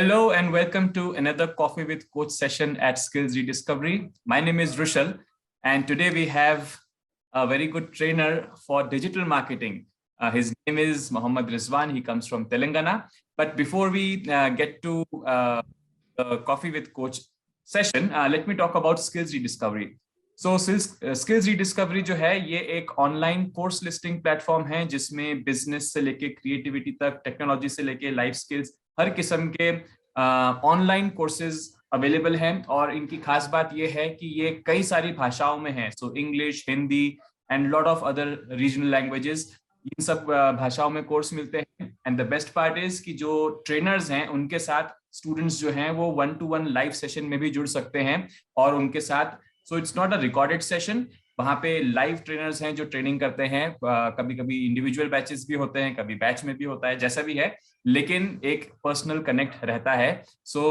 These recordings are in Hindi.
Hello and welcome to another Coffee with Coach session at Skills Rediscovery. My name is Rushal and today we have a very good trainer for digital marketing. His name is Mohammad Rizwan. He comes from Telangana. But before we get to the Coffee with Coach session, let me talk about Skills Rediscovery. So Skills Rediscovery जो है ये एक ऑनलाइन कोर्स लिस्टिंग प्लेटफॉर्म है जिसमें बिजनेस से लेके क्रिएटिविटी तक, टेक्नोलॉजी से लेके लाइफ स्किल्स, हर किस्म के ऑनलाइन कोर्सेज अवेलेबल हैं। और इनकी खास बात ये है कि ये कई सारी भाषाओं में है। So English, Hindi and lot of other regional languages, इन सब भाषाओं में कोर्स मिलते हैं। And the best part is कि जो ट्रेनर्स हैं उनके साथ स्टूडेंट्स जो हैं वो 1-to-1 लाइव सेशन में भी जुड़ सकते हैं और उनके साथ so it's not a recorded session, वहां पे लाइव ट्रेनर्स हैं जो ट्रेनिंग करते हैं। कभी कभी इंडिविजुअल बैचेस भी होते हैं, कभी बैच में भी होता है, जैसा भी है, लेकिन एक पर्सनल कनेक्ट रहता है। सो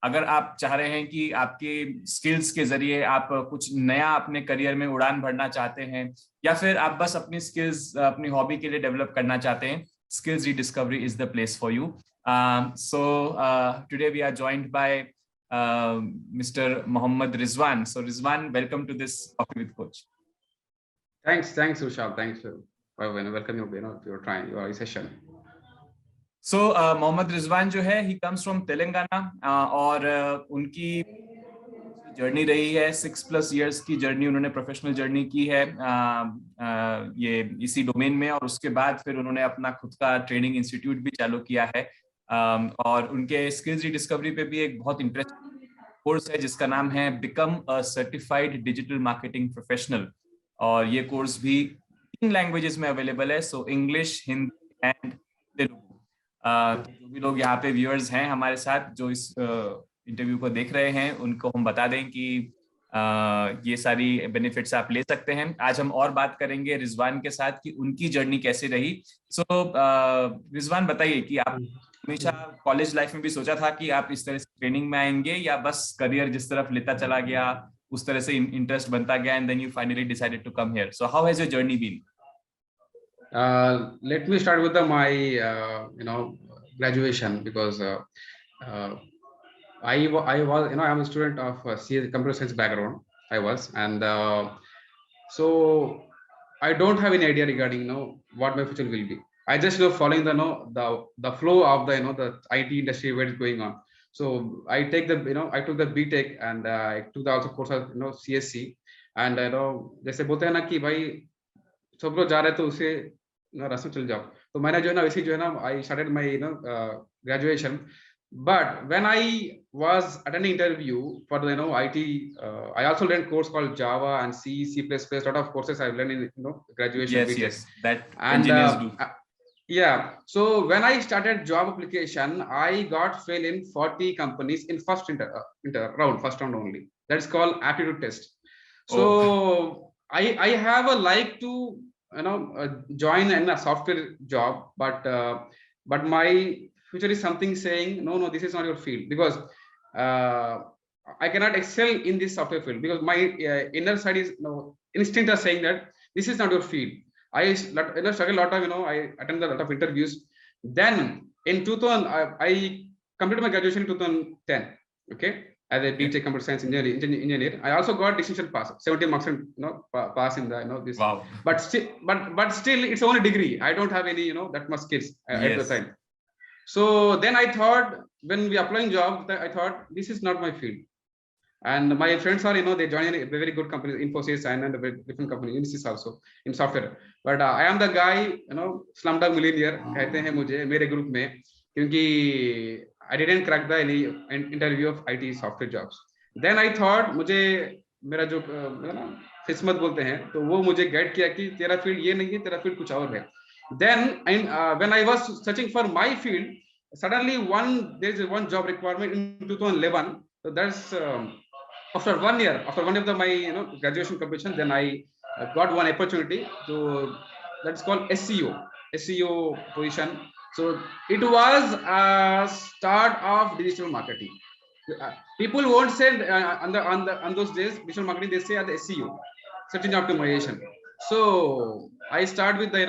अगर आप चाह रहे हैं कि आपके स्किल्स के जरिए आप कुछ नया अपने करियर में उड़ान भरना चाहते हैं या फिर आप बस अपनी स्किल्स अपनी हॉबी के लिए डेवलप करना चाहते हैं, Skills Rediscovery is the place for you. Today we are joined by Mr. Mohammad Rizwan. So Rizwan, welcome to this Coffee with Coach. Thanks, Ushal. Thanks for welcoming your trying your session. So Mohammad Rizwan जो है, he comes from Telangana और उनकी जर्नी रही है 6+ years की जर्नी, उन्होंने प्रोफेशनल जर्नी की है ये इसी डोमेन में। और उसके बाद फिर उन्होंने अपना खुद का ट्रेनिंग इंस्टीट्यूट भी चालू किया है और उनके स्किल्स रिडिस्कवरी पे भी एक बहुत इंटरेस्टिंग कोर्स है जिसका नाम है become a certified digital marketing professional. और ये कोर्स भी 3 लैंग्वेजेस में अवेलेबल है, so English, Hindi and Telugu. जो भी लोग यहाँ पे व्यूअर्स हैं हमारे साथ जो इस इंटरव्यू को देख रहे हैं, उनको हम बता दें कि ये सारी बेनिफिट्स आप ले सकते हैं। आज हम और बात करेंगे रिजवान के साथ कि उनकी जर्नी कैसे रही। सो रिजवान, बताइए कि आप हमेशा कॉलेज लाइफ में भी सोचा था कि आप इस तरह से ट्रेनिंग में आएंगे या बस करियर जिस तरफ लेता चला गया उस तरह से इंटरेस्ट बनता गया and then you finally decided to come here? So how has your journey been? Let me start with my graduation, because I was I'm a student of computer science background. I was, and so I don't have any idea regarding what my future will be. I just following the flow of the IT industry, where it's going on. So I take the I took the BTech and I took the also course of CSC, and जैसे बोलते हैं ना कि भाई सब लोग जा रहे हैं तो उसे रास्ते चल जाओ। तो मैंने जो है ना वैसे जो है ना I started my graduation. But when I was attending interview for the IT, I also learned course called Java and C++. Lot of courses I've learned in graduation. Yes, that engineers do. Yeah. So when I started job application, I got fail in 40 companies in first first round only. That's called aptitude test. So I have a like to join in a software job, but my future is something saying no, this is not your field, because I cannot excel in this software field, because my inner side is instinct is saying that this is not your field. I struggle a lot of I attended a lot of interviews. Then in 2000 I completed my graduation in 2010, okay, as a BTech computer science engineer. I also got distinction pass, 70 marks and pass in the this. Wow. But still it's only degree. I don't have any that much skills at the time. So then I thought, when we applying job, I thought this is not my field. And my friends are they join a very good company, Infosys and a very different company, Unisys also in software. But I am the guy slumdog millionaire कहते हैं मुझे मेरे ग्रुप में, क्योंकि I didn't crack the any interview of IT software jobs. Then I thought मुझे मेरा जो किस्मत बोलते हैं तो वो मुझे गाइड किया कि तेरा फील्ड ये नहीं है, तेरा फील्ड कुछ और है. Then when I was searching for my field, suddenly there is one job requirement in 2011. So that's after 1 year, after 1 year of my graduation completion, then I got one opportunity to that's called SEO position. So it was a start of digital marketing. People won't say on those days digital marketing, they say at the SEO, search engine optimization. So I start with the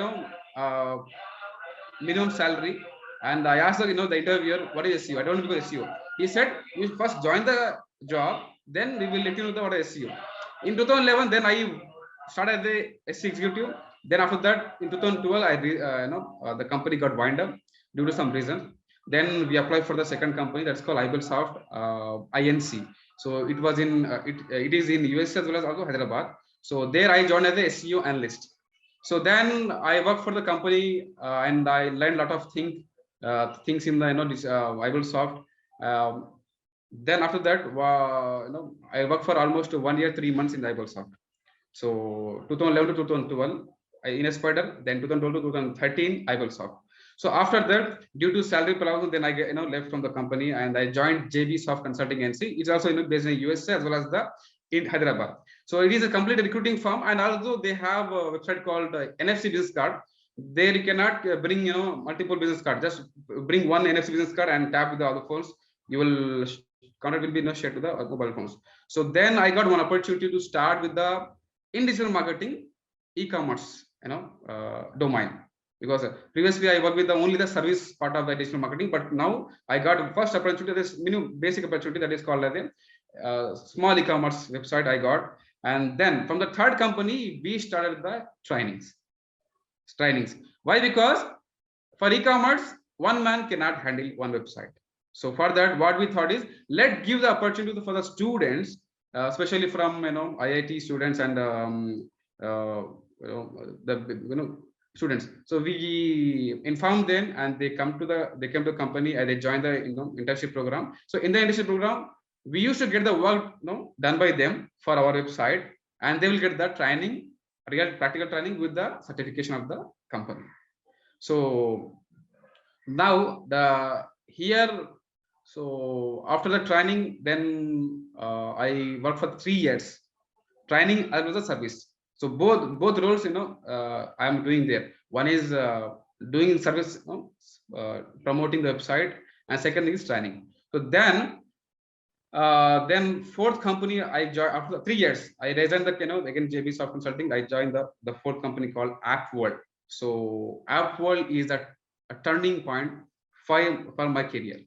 minimum salary And I asked the interviewer, what is SEO? I don't know about SEO. He said, you first join the job, then we will let you know what is SEO. In 2011, then I started as a SEO executive. Then after that, in 2012, the company got wind up due to some reason. Then we applied for the second company that's called IBelsoft INC. So it was in it is in US as well as also Hyderabad. So there I joined as a SEO analyst. So then I worked for the company and I learned a lot of things in the this IBelsoft. Then after that, I worked for almost 1 year, 3 months in the IBelsoft. So 2011 to 2012 in Spider, then 2012 to 2013 IBelsoft. So after that, due to salary problem, then I left from the company and I joined JB Soft Consulting NC. It's also based in USA as well as in Hyderabad. So it is a complete recruiting firm, and also they have a website called NFC Business Card. There you cannot bring multiple business cards. Just bring one NFC business card and tap with the other phones. You will contact will be shared to the mobile phones. So then I got one opportunity to start with the in digital marketing e-commerce domain, because previously I worked with only the service part of the digital marketing, but now I got first opportunity, this basic opportunity that is called as a small e-commerce website I got. And then from the third company we started the trainings. Why? Because for e-commerce one man cannot handle one website. So for that, what we thought is, let's give the opportunity for the students, especially from IIT students and students. So we informed them, and they came to the company and they joined the internship program. So in the internship program, we used to get the work done by them for our website, and they will get the training, real practical training with the certification of the company. So now so after the training, then I worked for 3 years, training as well as a service. So both roles, I am doing there. One is doing service, promoting the website, and second is training. So then fourth company I joined after 3 years. I resigned the again JB Soft Consulting. I joined the fourth company called App World. So App World is a turning point for my career,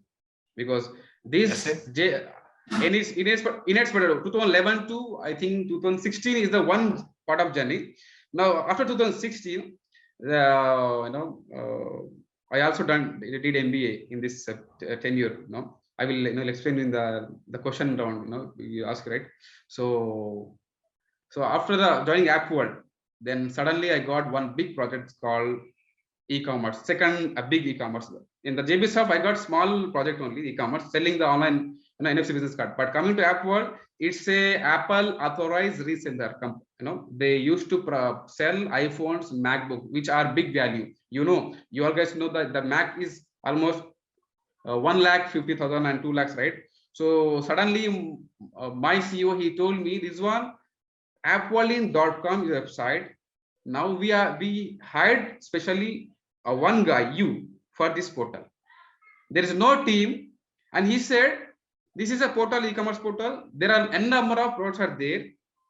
because this in its 2011 to I think 2016 is the one part of journey. Now after 2016, I also did MBA in this tenure. I will explain in the question round. You ask, right? So after the joining App World, then suddenly I got one big project called e-commerce. Second, a big e-commerce. In the JB Soft, I got small project only, e-commerce, selling the online NFC business card. But coming to App World, it's a Apple authorized reseller. They used to sell iPhones, MacBook, which are big value. You all guys know that the Mac is almost 1,50,000 and 2 lakhs, right? So suddenly my CEO, he told me, this one appworldin.com is a website. Now we hired specially one guy, you, for this portal. There is no team, and he said, this is a portal, e-commerce portal. There are n number of products are there,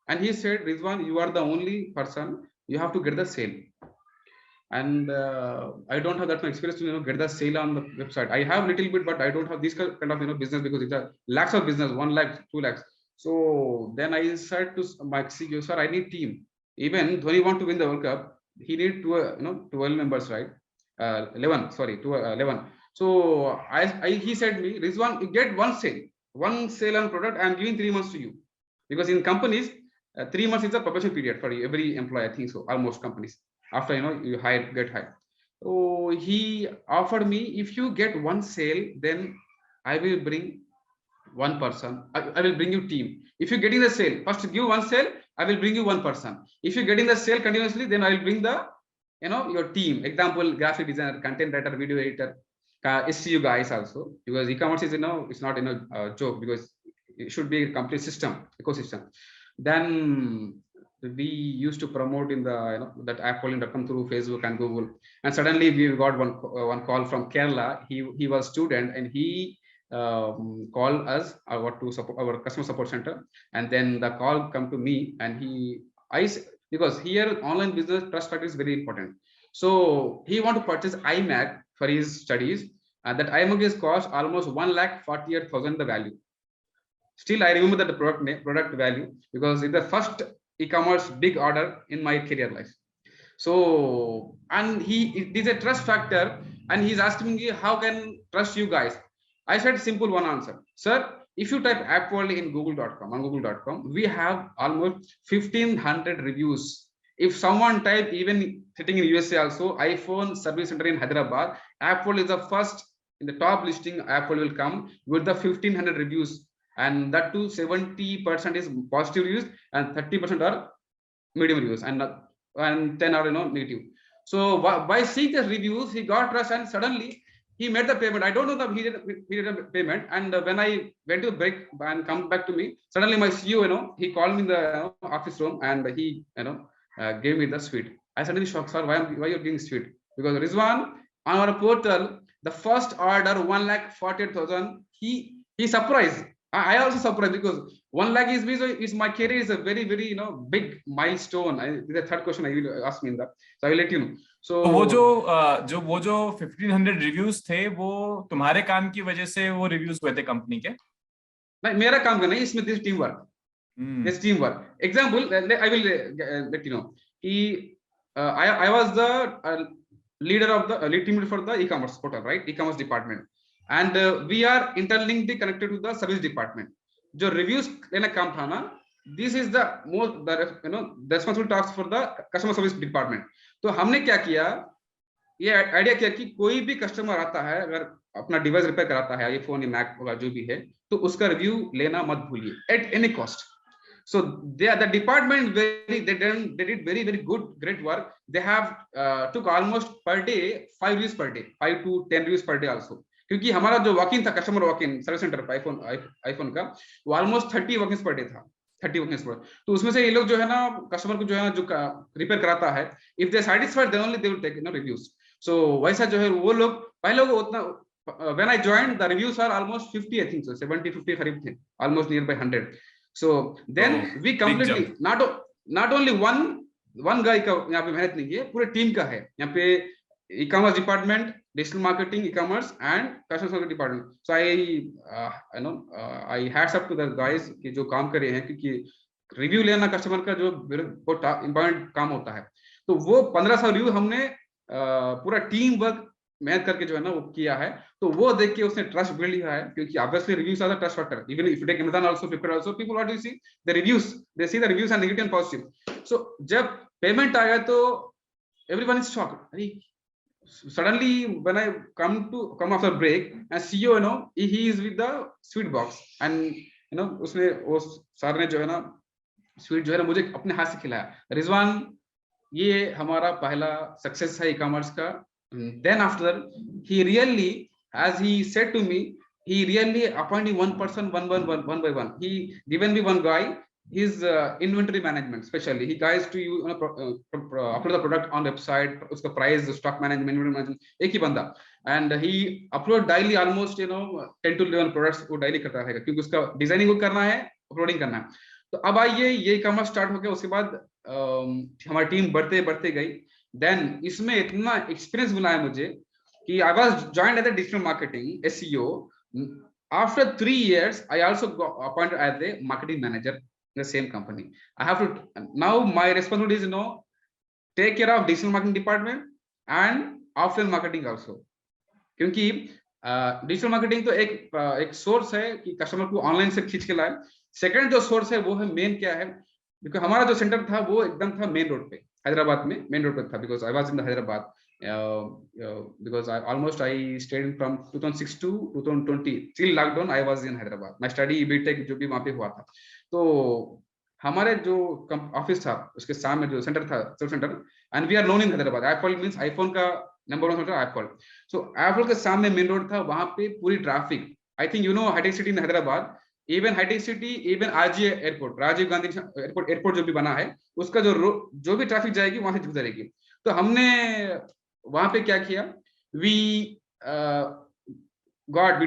and he said, Rizwan, you are the only person. You have to get the sale. And I don't have that much experience to get the sale on the website. I have a little bit, but I don't have this kind of business, because it's a lakhs of business, 1 lakh, 2 lakhs. So then I said to my CEO, sir, I need team. Even though he want to win the World Cup, he need 12 members, right? 11. So he said me, Rizwan, you get one sale on product. I am giving 3 months to you, because in companies 3 months is the probation period for every employee. I think so, almost companies. After you get hired. So he offered me, if you get one sale, then I will bring one person. I will bring you team. If you're getting the sale, first give one sale, I will bring you one person. If you're getting the sale continuously, then I will bring the your team. Example, graphic designer, content writer, video editor, SEO guys also, because e-commerce is it's not a joke, because it should be a complete system, ecosystem. Then we used to promote in the that appworldin.com through Facebook and Google, and suddenly we got one call from Kerala. He was student, and he called us our customer support center, and then the call come to me, and because here online business trust factor is very important. So he want to purchase iMac for his studies, and that iMug is cost almost 1,48,000 the value. Still, I remember that the product value because it's the first e-commerce big order in my career life. So, and it is a trust factor, and he's asking me how can trust you guys. I said simple one answer, sir. If you type AppWorld in google.com, on google.com, we have almost 1,500 reviews. If someone type, even sitting in USA also, iPhone service center in Hyderabad, AppWorld is the first in the top listing. AppWorld will come with the 1,500 reviews, and that too 70% is positive reviews and 30% are medium reviews, and 10 are negative. So by seeing the reviews, he got trust, and suddenly he made the payment. I don't know that he did a payment. And when I went to the break and come back to me, suddenly my CEO, he called me in the office room, and he gave me the sweet. I suddenly shocked, sir, why you're giving sweet? Because Rizwan, on our portal, the first order 1,48,000. He surprised. I also surprised because 1 lakh is my career is a very big milestone. The third question I will ask me in that, so I will let you know. So वो जो 1,500 रिव्यूज थे वो तुम्हारे काम की वजह से वो रिव्यूज हुए थे कंपनी के? नहीं, मेरा काम का नहीं, इसमें this team work. This teamwork. Example, I will let you know. I was the leader of the lead team for the e-commerce portal, right? E-commerce department, and we are interlinked connected to the service department. जो reviews लेना काम था ना, this is the most the responsible task for the customer service department. तो हमने क्या किया, ये आइडिया किया कि कोई भी कस्टमर आता है, अगर अपना डिवाइस रिपेयर कराता है, आईफोन या मैक होगा जो भी है, तो उसका रिव्यू लेना मत भूलिए at any cost. So the department they did very good great work. They have took almost per day 5 reviews per day, 5 to 10 reviews per day also. क्योंकि हमारा जो वॉक-इन था, कस्टमर वॉक-इन सर्विस सेंटर पर आईफोन का, वो ऑलमोस्ट 30 वॉक-इन्स पर डे था, 30 वॉक-इन्स पर. तो उसमें से ये लोग जो है ना, कस्टमर को जो है ना, जो रिपेयर कराता है, if they satisfied then only they will take reviews. So वैसा जो है वो लोग पहले लोग उतना, when I joined the reviews are almost 50, I think so 70-50 करीब थे, almost near by 100. So then we completely not only one guy का यहाँ पे मेहनत नहीं है, पूरे टीम का है यहाँ पे. e-commerce department, digital marketing, e-commerce, and customer service department. So I hats up to the guys कि जो काम कर रहे हैं, क्योंकि रिव्यू लेना कस्टमर का जो बहुत इम्पोर्टेंट काम होता है. तो वो 1500 रिव्यू हमने पूरा टीम वर्क मेहनत करके जो है ना वो किया है. तो वो देख के उसने ट्रस्ट बिल्ड किया है, क्योंकि obviously reviews are the trust factor. Even if you take Amazon also, Flipkart also, people what do you see? The reviews. They see the reviews are negative and positive. So जब पेमेंट आ गया तो everyone is shocked. Suddenly when I come after break, and CEO he is with the sweet box, and उसने वो सर ने जो है ना स्वीट जो है ना मुझे अपने हाथ से खिलाया. रिजवान, ये हमारा पहला सक्सेस है ई-कॉमर्स का. Then after he really, as he said to me, he really appointed one person one by one. He given me one guy, his inventory management, especially he guys to you upload the product on website, uska price, stock management, inventory management, एक ही बंदा. And he upload daily almost 10 to 11 products वो daily करता रहेगा, क्योंकि उसका डिजाइनिंग को करना है, अपलोडिंग करना है. तो अब आइए ये e-commerce स्टार्ट हो गया. उसके बाद हमारी टीम बढ़ते गई. Then इसमें इतना एक्सपीरियंस मिला है मुझे कि I was joined as a digital marketing SEO. After 3 years, I also got appointed as a marketing manager in the same company. I have to now my responsibility is take care of digital marketing department and offline marketing also. क्योंकि डिजिटल मार्केटिंग तो एक सोर्स है कि कस्टमर को ऑनलाइन से खींच के लाए. सेकंड जो सोर्स है वो है मेन क्या है, बिकॉज हमारा जो सेंटर था वो एकदम था मेन रोड पे, हैदराबाद में मेन रोड पे था. Because I was in Hyderabad because I stayed from 2006 to 2020 till lockdown. I was in Hyderabad. My study BTech जो भी वहाँ पे हुआ था. तो हमारे जो ऑफिस था उसके सामने जो सेंटर था, service centre, and we are known in Hyderabad. Apple means iPhone का number 1 centre Apple. So Apple के सामने मेन रोड था, वहाँ पे पूरी traffic. I think Hitech City in Hyderabad, even Hitech City, even RG airport, Rajiv Gandhi airport जो भी बना है, उसका जो भी ट्रैफिक जाएगी वहां से गुजरेगी. तो हमने वहां पे क्या किया,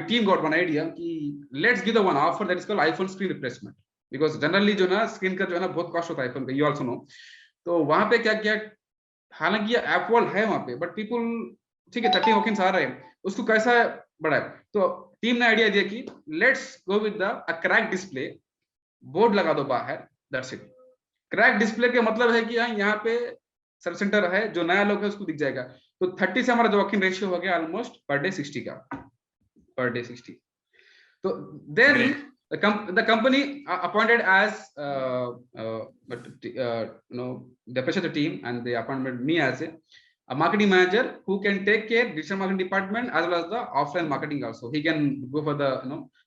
टीम गॉट वन आइडिया कि let's give the one offer that is called iPhone screen replacement. Because generally जो ना स्क्रीन का जो है ना बहुत कॉस्ट होता है आईफोन का, यू आल्सो नो. तो वहां पे क्या किया, हालांकि ये एप्पल है वहां पे, बट पीपल ठीक है 30 वॉक-इन्स आ रहे हैं, उसको कैसा बढ़ाए? तो टीम ने आइडिया दिया कि let's go with the crack display, board लगा दो बाहर, दैट्स इट। क्रैक डिस्प्ले के मतलब है कि यहाँ पे सर्विस सेंटर है, जो नया लोग है उसको दिख जाएगा। तो 30 से हमारा जो वॉक इन रेशियो हो गया ऑलमोस्ट पर डे 60 का, पर डे 60। तो then the company appointed as the pressure team, and they appointed me as a marketing manager who can take care digital marketing department as well as the offline marketing also. He can go for the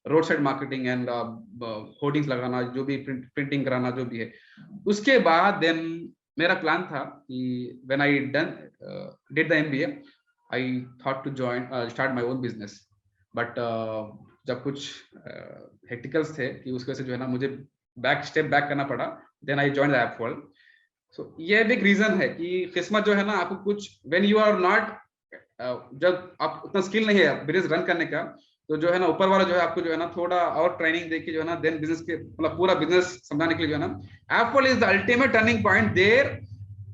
roadside marketing and hoardings लगाना, जो भी printing कराना, जो भी है। उसके बाद then मेरा प्लान था कि when I did the MBA, I thought to start my own business, but जब कुछ हेक्टिकल्स थे कि उसकी वजह से जो है ना मुझे स्टेप बैक करना पड़ा, देन आई जॉइन द एपवर्ल्ड। सो ये भी एक रीजन है कि किस्मत जो है ना आपको कुछ, व्हेन यू आर नॉट, जब आप उतना स्किल नहीं है बिजनेस रन करने का, तो जो है ना ऊपर वाला जो है आपको जो है ना थोड़ा और ट्रेनिंग देके जो है ना देन बिजनेस के मतलब पूरा बिजनेस समझाने के लिए जो है ना Appworld is the ultimate turning point there.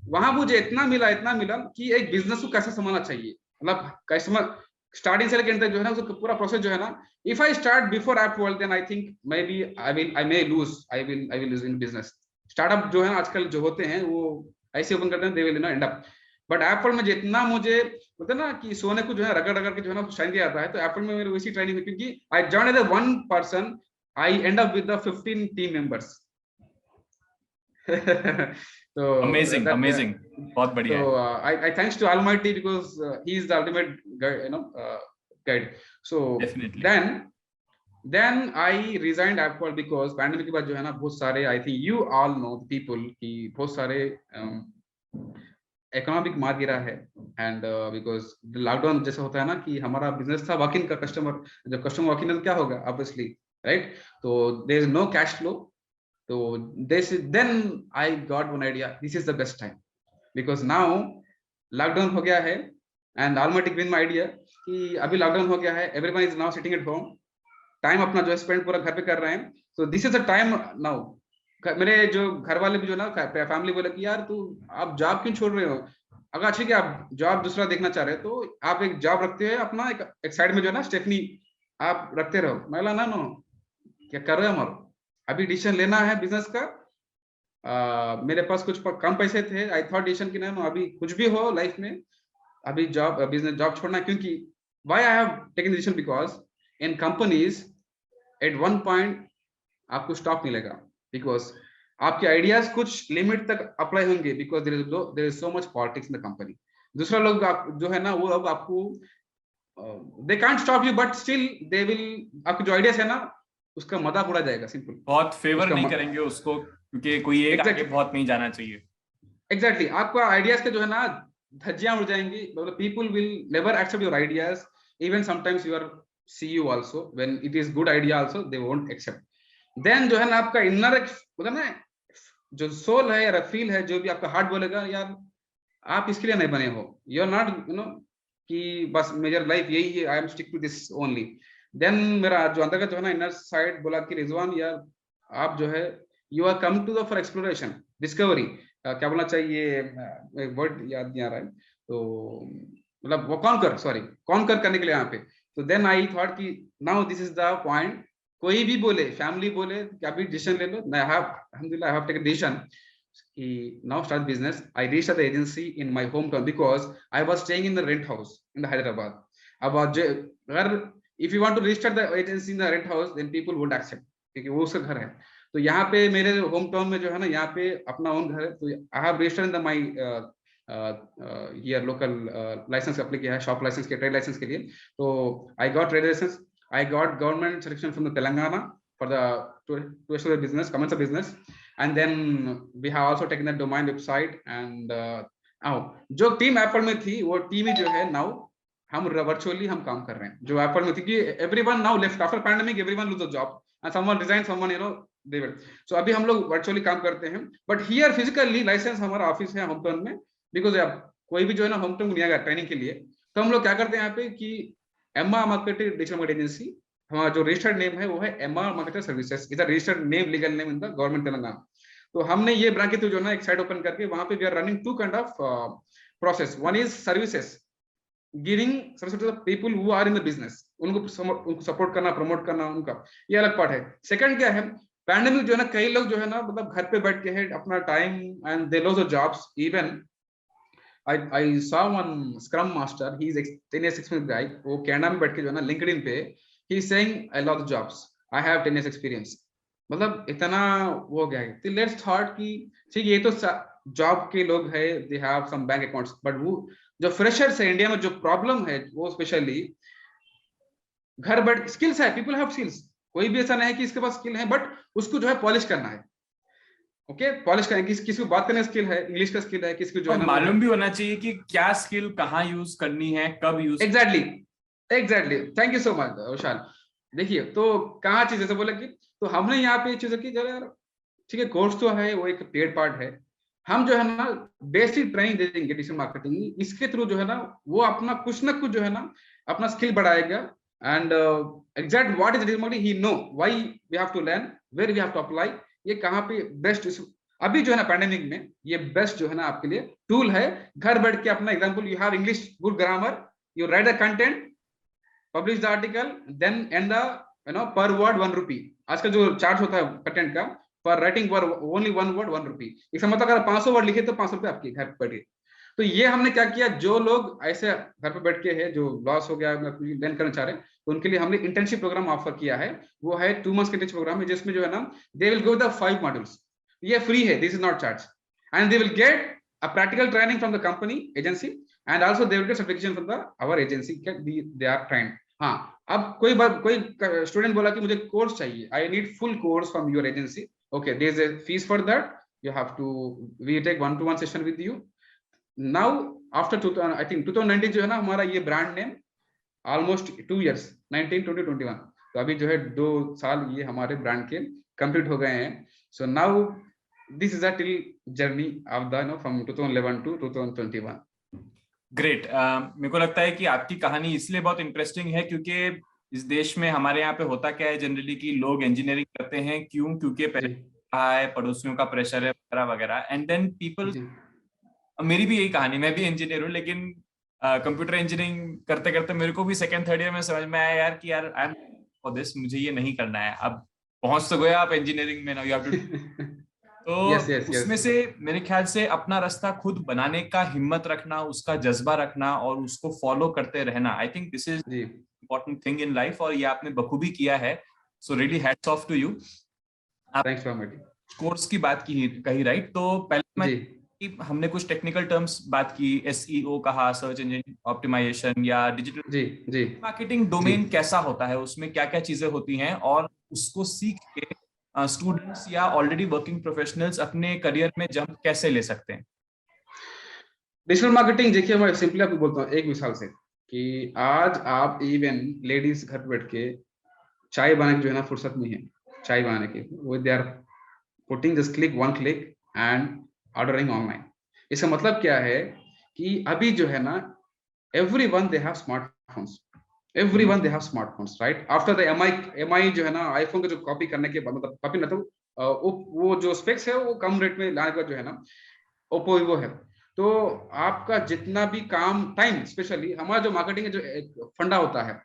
वहां मुझे इतना मिला कि एक बिजनेस को कैसे संभालना चाहिए, मतलब कस्टमर स्टार्टिंग से लेकर जो है ना उसका पूरा प्रोसेस जो है ना, if I start before Appworld then I think maybe I may lose, I will lose in business. Startup जो है ना आजकल जो होते हैं वो ऐसे ओपन करते हैं, they will end up. But Appworld में जितना मुझे बोलते हैं ना कि सोने को जो है रगड़ रगड़ के जो है ना शाइन दिया जाता है, तो एपवर्ल्ड में मेरी वैसी ट्रेनिंग हुई, क्योंकि I join as one person, I end up with the 15 team members. So amazing, that amazing, बहुत बढ़िया। So I thanks to Almighty because he is the ultimate guide, guide. So definitely then I resigned एपवर्ल्ड because pandemic के बाद जो है ना बहुत सारे, I think you all know people कि बहुत सारे इकोनॉमिक मार गिरा है, एंड बिकॉज लॉकडाउन जैसा होता है ना कि हमारा बिजनेस था वॉक इन का, कस्टमर जब कस्टमर वॉक इन है तो क्या होगा ऑब्वियसली, राइट? तो there is no cash flow. तो then I got one idea, this is the best time because now lockdown हो गया है, and Almighty given my idea कि अभी लॉकडाउन हो गया है, everyone is now sitting at home, time अपना जो स्पेंड पूरा घर पे कर रहे हैं, so this is the time now। मेरे जो घर वाले भी जो ना फैमिली बोले कि यार तू आप जॉब क्यों छोड़ रहे हो? अगर ठीक है आप जॉब दूसरा देखना चाह रहे हो तो आप एक जॉब रखते हो अपना, एक साइड में जो है ना स्टेफनी आप रखते रहो। मैं बोला ना, नो, क्या कर रहे हो हमारा, अभी डिसीजन लेना है बिजनेस का। मेरे पास कुछ कम पैसे थे, आई थॉट डिसीजन की ना अभी कुछ भी हो लाइफ में, अभी बिजनेस जॉब छोड़ना है, क्योंकि why I have taken decision because in companies at one point आपको स्टॉक मिलेगा, बिकॉज आपके आइडियाज कुछ लिमिट तक अप्लाई होंगे, because there is so much politics in the company. दूसरा लोग जो है ना वो अब आपको they can't stop you, but still they will, आपके जो आइडियाज है ना उसका मजाक उड़ा जाएगा, सिंपल। बहुत फेवर नहीं करेंगे उसको, क्योंकि कोई एक आगे बहुत नहीं जाना चाहिए। एग्जैक्टली आपका आइडियाज के जो है ना धज्जियां उड़ जाएंगी, मतलब people will never accept your ideas, even sometimes your CEO also when it is good idea also they won't accept। then जो है ना आपका इनर होता है ना, जो सोल है या फील है, जो भी आपका हार्ट बोलेगा यार आप इसके लिए नहीं बने हो, यू आर नॉट कि बस मेजर लाइफ यही है, I am stick to this only. Then मेरा जो अंदर का जो है ना इनर साइड बोला कि रिजवान यार आप जो है you are come to the for exploration discovery, क्या बोलना चाहिए, वर्ड याद नहीं आ रहा है, तो मतलब वो कॉन्कर करने के लिए यहाँ पे। तो देन आई थॉट कि now this is the point, कोई भी बोले, फैमिली बोले कि अभी डिसीजन ले लो, आई हैव अल्हम्दुलिल्लाह आई हैव टेकन डिसीजन कि now start business. I reached the agency in my home town because I was staying in the rent house in the Hyderabad. अब अगर if you want to restart the agency in the rent house then people won't accept, क्योंकि वो उसका घर है। तो यहाँ पे मेरे होम टाउन में जो है ना यहाँ पे अपना ओन घर है, तो I have registered in the my ये लोकल लाइसेंस अप्लाई किया है, शॉप लाइसेंस के, ट्रेड लाइसेंस के लिए। तो I got trade license, I got government selection from the Telangana for the business, commercial business, and then we have also taken the domain website. And जो टीम एप्पल में थी वो टीम ही जो है नाउ हम वर्चुअली हम काम कर रहे हैं, जो एप्पल में थी कि everyone now left after pandemic, everyone lose the job and someone resign, someone they will. So अभी हम लोग वर्चुअली काम करते हैं, बट हियर फिजिकली लाइसेंस हमारा ऑफिस है होम टाउन में, बिकॉज कोई भी जो है ना होम टाउन नहीं आएगा ट्रेनिंग के लिए। तो हम लोग क्या करते हैं यहाँ पे कि Emma marketing digital marketing agency, हमारा जो रजिस्टर्ड नेम है वो है Emma marketing services, is a registered name, legal name in the government Telangana. तो हमने ये ब्रांच के थ्रू जो है ना एक साइट ओपन करके वहां पे we are running two kind of process, one is services giving service to the people who are in the business, उनको सपोर्ट करना, प्रमोट करना, उनका ये अलग पार्ट है। सेकंड क्या है, पैंडेमिक जो है ना, कई लोग जो है ना मतलब घर पे बैठ के है अपना time and they loss the jobs. Even I saw one Scrum Master, he's 10 years experience guy, वो कनाडा में बैठ के जो है ना लिंक्डइन पे he is saying I lost the jobs, I have 10 years experience। मतलब इतना वो हो गया है। तो लेट्स थॉट कि ठीक ये तो जॉब के लोग है, they have some bank accounts, but वो जो फ्रेशर्स है इंडिया में जो प्रॉब्लम है वो स्पेशली घर बैठ, स्किल्स है, पीपल हैव स्किल्स, कोई भी ऐसा नहीं है कि इसके पास स्किल है, बट उसको जो है पॉलिश करना है। ओके, पॉलिश करें, किसी को बात करने का स्किल है, इंग्लिश का स्किल है, किसी को जो है ना मालूम भी होना चाहिए कि क्या स्किल कहाँ यूज करनी है, कब use. Exactly thank you so much Vishal. देखिए तो कहाँ चीज जैसे बोले कि तो हमने यहाँ पे चीज की जरा यार ठीक है, कोर्स तो है, वो एक पेड पार्ट है, हम जो है ना बेसिक ट्रेनिंग दे देंगे डिजिटल मार्केटिंग, इसके थ्रू जो है ना वो अपना कुछ ना कुछ जो है ना अपना स्किल बढ़ाएगा। And exact what is digital marketing, he know why we have to learn, where we have to apply, ये कहाँ पे बेस्ट। अभी जो है ना पैंडेमिक में ये बेस्ट जो है ना आपके लिए टूल है। घर बैठ के अपना example, you have English good grammar, you write the content, publish the article, then end the per word 1 rupee. आजकल जो चार्ज होता है कंटेंट का, पर राइटिंग पर ओनली 1 वर्ड 1 रुपी। इसका मतलब अगर 500 वर्ड लिखे तो 500 रुपए आपके घर बैठे। तो ये हमने क्या किया, जो लोग ऐसे घर पे बैठ के है, जो लॉस हो गया लर्न करना चाह रहे हैं, तो उनके लिए हमने इंटर्नशिप प्रोग्राम ऑफर किया है। वो है 2 मंथ्स का इंटर्नशिप प्रोग्राम है, जिसमें जो है ना they will go the 5 modules, ये फ्री है, this is not charge, and they will get a practical training from the company agency, and also they will get certification from the our agency, they are trained. हाँ, अब कोई स्टूडेंट बोला कि मुझे कोर्स चाहिए, I need full course from your agency, okay, there is a fees for that, you have to, we take 1-to-1 session with you. Now after I think 2019 जो है ना हमारा ये ब्रांड नेम ऑलमोस्ट 2 years 19, 20, 21, तो अभी जो है 2 साल ये हमारे ब्रांड के कंप्लीट हो गए हैं। So now this is a till journey of the from 2011 to 2021। Great. मेरे को लगता है कि आपकी कहानी इसलिए बहुत इंटरेस्टिंग है क्योंकि इस देश में हमारे यहाँ पे होता क्या है जनरली कि लोग इंजीनियरिंग करते हैं, क्यों? क्योंकि रहा है, पड़ोसियों का प्रेशर है वगैरह वगैरह, एंड देन पीपल। मेरी भी यही कहानी, मैं भी इंजीनियर हूँ, लेकिन कंप्यूटर इंजीनियरिंग करते करते मेरे को भी 2nd-3rd ईयर में समझ में आया यार कि यार आई एम फॉर दिस, मुझे ये नहीं करना है। अब पहुंच तो गया आप इंजीनियरिंग में, नाउ यू हैव टू। तो उसमें से मेरे ख्याल से अपना रास्ता खुद बनाने का हिम्मत रखना, उसका जज्बा रखना और उसको फॉलो करते रहना, I think this is important thing in life, और ये आपने बखूबी किया है। So really hats off to you. आप कोर्स की बात कही राइट, तो पहले हमने कुछ टेक्निकल टर्म्स बात की, SEO कहा, सर्च इंजन ऑप्टिमाइजेशन या डिजिटल मार्केटिंग डोमेन कैसा होता है, उसमें क्या क्या चीजें होती हैं, और उसको सीख के स्टूडेंट्स या ऑलरेडी वर्किंग प्रोफेशनल्स अपने करियर में जंप कैसे ले सकते हैं। डिजिटल मार्केटिंग देखिए, मैं सिंपली आपको बोलता हूँ एक मिसाल से कि आज आप इवन लेडीज घर बैठ के चाय बनाने की जो है ना फुर्सत नहीं है, चाय बनाने की, वो they are putting just click 1 click and ordering online. इसका मतलब क्या है कि अभी जो है ना everyone they have smartphones, everyone they have smartphones, right? After the MI जो है ना आईफोन का जो कॉपी करने के बाद, मतलब कॉपी मतलब वो जो स्पेक्स है वो कम रेट में लाने का जो है ना ओप्पो वीवो है। तो आपका जितना भी काम टाइम, स्पेशली हमारा जो मार्केटिंग जो एक फंडा होता है,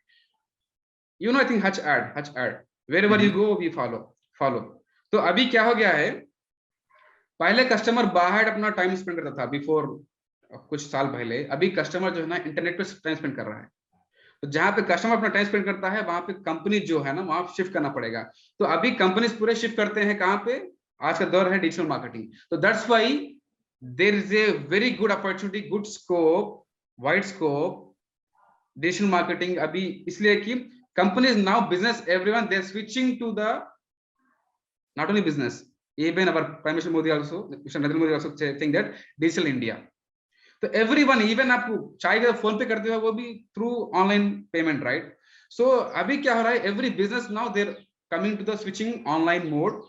you know, I think Hutch ad wherever you go we follow. तो अभी क्या हो गया है, पहले कस्टमर बाहर अपना टाइम स्पेंड करता था बिफोर कुछ साल पहले, अभी कस्टमर जो है ना इंटरनेट पे टाइम स्पेंड कर रहा है। तो जहां पे कस्टमर अपना टाइम स्पेंड करता है वहां पे कंपनी जो है ना वहां शिफ्ट करना पड़ेगा। तो अभी कंपनीज पूरे शिफ्ट करते हैं कहां पे, आज का दौर है डिजिटल मार्केटिंग। तो that's why there is a very good opportunity, good scope, wide scope digital marketing अभी, इसलिए कि companies now business everyone they are switching to the not only business, even our Prime Minister Modi also, Mr. Narendra Modi also saying that digital India. तो everyone, even आप चाहे का फोन पे करते हो वो भी through online payment, right? So अभी क्या हो रहा है, every business now there coming to the switching online mode.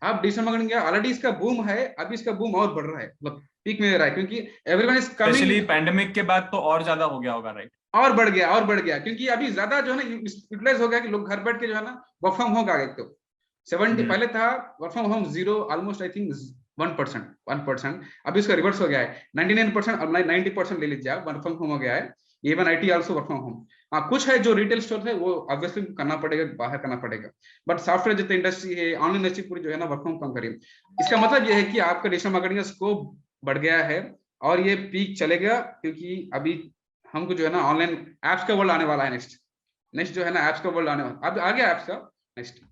अब डिजिटल मार्केटिंग ऑलरेडी इसका बूम है, अभी इसका बूम और बढ़ रहा है, मतलब पीक में रहा है, क्योंकि everyone is coming, specially pandemic के बाद तो और ज्यादा हो गया होगा, राइट? और बढ़ गया क्योंकि अभी ज्यादा जो है ना यूटिलाइज हो गया कि लोग घर बैठ के जो है ना वर्क फ्रॉम होम आ गए। तो 70 पहले था work from home 0, almost I think 1%, अभी उसका रिवर्स हो गया है 99%, अब 90% ले लीजिए आप, वर्क फ्रॉम होम हो गया है। Even IT also work from home. हाँ, कुछ है जो रिटेल स्टोर है वो ऑब्वियसली करना पड़ेगा, बाहर करना पड़ेगा, बट सॉफ्टवेयर जितनी इंडस्ट्री है, ऑनलाइन इंडस्ट्री पूरी जो है ना वर्क फ्रॉम कम करिए। इसका मतलब ये है कि आपका डिजिटल मार्केटिंग का स्कोप बढ़ गया है और ये पीक चलेगा, क्योंकि अभी हमको जो है ना ऑनलाइन एप्स का वर्ल्ड आने वाला है। नेक्स्ट जो है ना एप्स का वर्ल्ड आने वाला, अब आ गया एप्स का नेक्स्ट।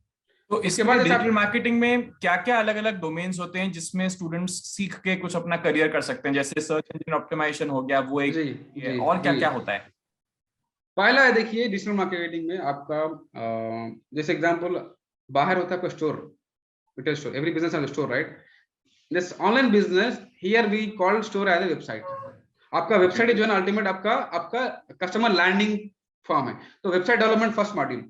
तो उसके इसमें बाद जैसे डिजिटल मार्केटिंग में क्या क्या अलग अलग डोमेन्स होते हैं जिसमें स्टूडेंट्स सीख के कुछ अपना करियर कर सकते हैं? जैसे सर्च इंजन ऑप्टिमाइजेशन हो गया, वो एक जी है, जी और क्या जी, क्या होता है? पहला है देखिए डिजिटल मार्केटिंग में आपका जैसे एग्जांपल, बाहर होता है आपका store, retail store, every business has a store, right? This online business here we call store as a website. आपका वेबसाइट जो है ना अल्टीमेट आपका आपका कस्टमर लैंडिंग फॉर्म है। तो website development first module.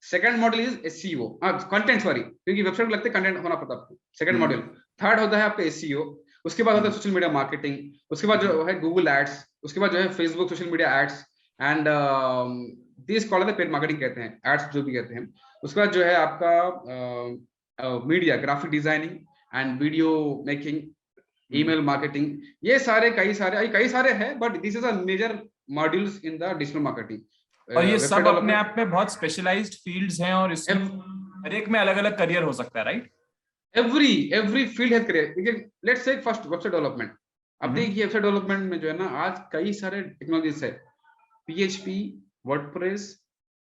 Second module is SEO, content, sorry, क्योंकि वेबसाइट लगते कंटेंट होना पड़ता है आपको। Second module. थर्ड होता है आपका एसईओ। उसके बाद होता है सोशल मीडिया मार्केटिंग। उसके बाद जो है गूगल एड्स। उसके बाद जो है Facebook social media ads and this called paid marketing कहते हैं, एड्स जो भी कहते हैं। उसके बाद जो है आपका media graphic designing and video making, email marketing. ये सारे कई सारे हैं, but this is a major modules in the digital marketing. और ये वेबसाइट सब अपने आप डेवलपमेंट, में बहुत स्पेशलाइज्ड फील्ड्स हैं और इसमें हर एक में अलग अलग करियर हो सकता है, राइट? एवरी फील्ड है career. Let's say first website development. अब देखिए वेबसाइट डेवलपमेंट में जो है ना आज कई सारे टेक्नोलॉजीज है। PHP, वर्डप्रेस,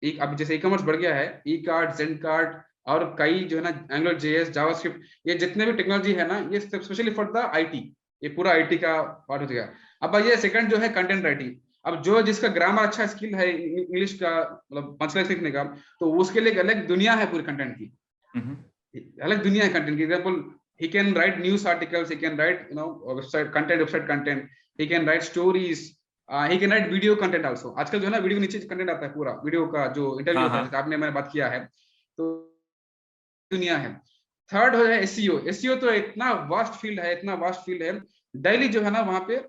एक अब जैसे ई कॉमर्स बढ़ गया है, ई कार्ड, जेन कार्ड, और कई जो है ना एंगुलर JS, जावास्क्रिप्ट, ये जितने भी टेक्नोलॉजी है ना, ये स्पेशली फॉर द IT, ये पूरा IT का पार्ट हो गया। अब ये सेकंड जो है कंटेंट राइटिंग। अब जो जिसका ग्रामर अच्छा स्किल है इंग्लिश का, मतलब पंचलाइन सीखने का, तो उसके लिए अलग दुनिया है पूरी कंटेंट की, अलग दुनिया है कंटेंट की। Example, he can write news articles, he can write website content, he can write stories, he can write video content also। आजकल जो है ना वीडियो के नीचे कंटेंट आता है, पूरा वीडियो का जो इंटरव्यू होता है, जैसे आपने मैंने बात किया है, तो दुनिया है। थर्ड हो जाए SEO। SEO तो इतना वास्ट फील्ड है, इतना वास्ट फील्ड है। डेली जो है ना वहां पे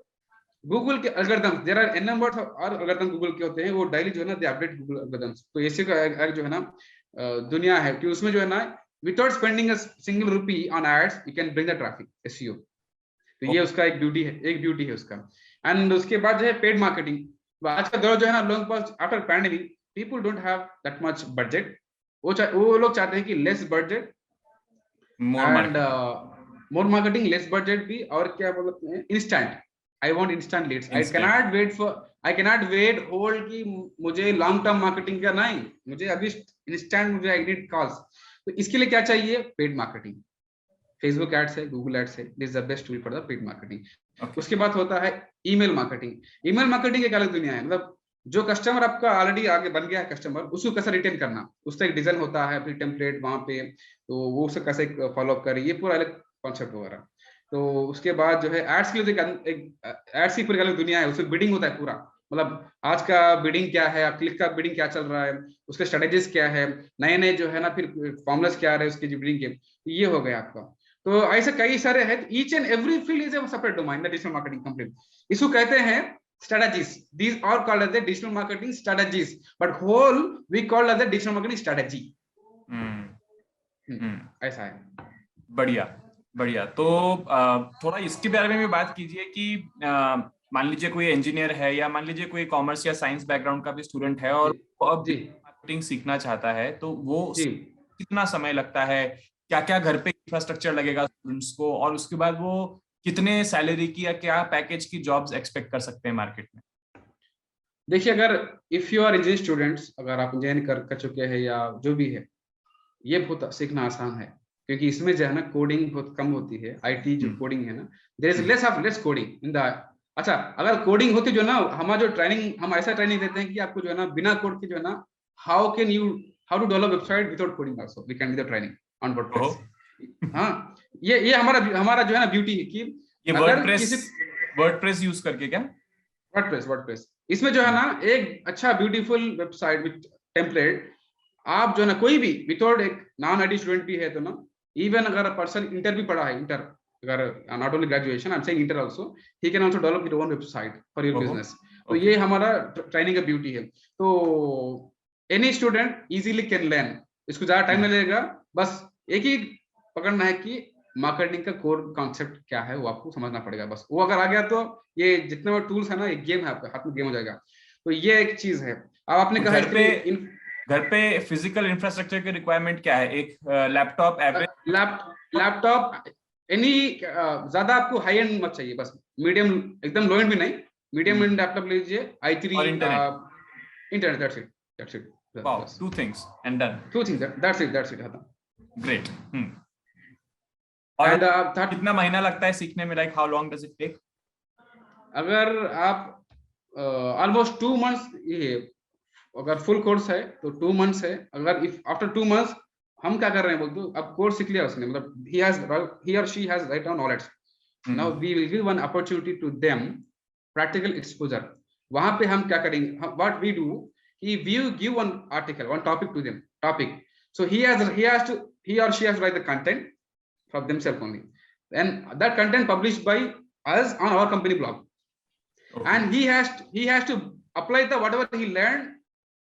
गूगल के algorithm, there are n number और एल्गोरिथम गूगल के होते हैं, वो डेली जो है ना दे अपडेट गूगल एल्गोरिथम्स। तो SEO का एक जो है ना दुनिया है कि उसमें जो है ना without spending a single rupee on ads you can bring the traffic, SEO। तो ये उसका एक ब्यूटी है, उसका। एंड उसके बाद जो है पेड मार्केटिंग। आज का दौर जो है ना, लोगों के पास after pandemic people don't have that much budget. वो लोग चाहते हैं कि less budget and more marketing, less budget भी, और क्या बोलते हैं, instant. I want instant leads, I cannot wait hold की मुझे लॉन्ग टर्म मार्केटिंग का नहीं, मुझे अभी इंस्टेंट, मुझे आई नीड कॉल्स। तो इसके लिए क्या चाहिए? Paid marketing. फेसबुक एड्स है, गूगल एड्स है, this is the best tool for the paid marketing. उसके बाद होता है ईमेल मार्केटिंग। ईमेल मार्केटिंग एक अलग दुनिया है। मतलब जो कस्टमर आपका ऑलरेडी आगे बन गया है कस्टमर, उसको कैसे रिटेन करना, उसका एक डिजाइन होता है, फिर टेम्पलेट वहां पे, तो वो उसे कैसे फॉलो अप करे, ये पूरा अलग कॉन्सेप्ट वगैरह। तो उसके बाद जो है एड्स के लिए एक एड्स की पूरी अलग दुनिया है, उसमें बिडिंग होता है पूरा। मतलब आज का बिडिंग क्या है, क्लिक का बिडिंग क्या चल रहा है, उसके स्ट्रेटेजीज क्या है, नए नए जो है ना फिर फॉर्मुलास क्या आ रहे हैं उसके बिडिंग के, ये हो गया आपका। तो ऐसे कई सारे हैं। Each and every field is a separate domain the digital marketing complete. इसको कहते हैं strategies. These are called as the digital marketing strategies, but whole we call as the digital marketing strategy. ऐसा है। बढ़िया बढ़िया। तो थोड़ा इसके बारे में भी बात कीजिए कि मान लीजिए कोई इंजीनियर है, या मान लीजिए कोई कॉमर्स या साइंस बैकग्राउंड का भी स्टूडेंट है और वो अब मार्केटिंग सीखना चाहता है, तो वो कितना समय लगता है, क्या क्या घर पे इंफ्रास्ट्रक्चर लगेगा स्टूडेंट्स को, और उसके बाद वो कितने सैलरी की या क्या पैकेज की जॉब्स एक्सपेक्ट कर सकते हैं मार्केट में? देखिए, अगर if you are engineering students, अगर आप इंजीनियरिंग कर चुके हैं या जो भी है, ये बहुत सीखना आसान है, क्योंकि इसमें जो है ना कोडिंग बहुत कम होती है। IT जो कोडिंग है ना, there is less coding in the. अच्छा, अगर कोडिंग होती जो ना, हमारा जो ट्रेनिंग, हम ऐसा ट्रेनिंग देते हैं कि आपको जो है ना बिना कोड के जो है ना how to develop website without coding also we can give the training on WordPress. हाँ, ये हमारा जो है ना ब्यूटी है कि ये वर्डप्रेस यूज करके क्या? वर्डप्रेस इसमें जो है ना एक अच्छा ब्यूटीफुल वेबसाइट विद टेम्पलेट, आप जो है ना कोई भी विदाउट एक नॉन IT स्टूडेंट भी है तो ना, इवन अगर पर्सन इंटर भी पढ़ा है, इंटर अगर not only graduation, I am saying inter also, he can also develop your own website for your business. तो ये हमारा ट्रेनिंग का ब्यूटी है। तो any student easily can learn, इसको ज्यादा टाइम नहीं लगेगा, बस एक ही पकड़ना है कि मार्केटिंग का कोर कॉन्सेप्ट क्या है वो आपको समझना पड़ेगा। बस वो अगर आ गया तो ये जितने भी टूल्स है ना, एक गेम है, आपके हाथ में गेम हो जाएगा। तो ये एक चीज है। अब आपने कहा घर पे फिजिकल इंफ्रास्ट्रक्चर की रिक्वायरमेंट क्या है? एक लैपटॉप एवरेज लैपटॉप एनी ज्यादा आपको हाई एंड मत चाहिए, बस मीडियम, एकदम लो एंड भी नहीं, मीडियम एंड लैपटॉप लीजिए, i3 internet, that's it wow, two things and done. two things, that's it Great. और and कितना महीना लगता है सीखने में? like how long does it take? अगर आप ऑलमोस्ट 2 months, ये अगर फुल कोर्स है तो 2 months है। अगर इफ आफ्टर 2 months हम क्या कर रहे हैं बोलते, अब कोर्स सीख लिया उसने, मतलब he or she has right now knowledge, now we will give one opportunity to them practical exposure। वहां पे हम क्या करेंगे, what we do, we give one article, one topic to them, so he or she has to write the content for themselves only, and that content published by us on our company blog, and he has to apply the whatever he learned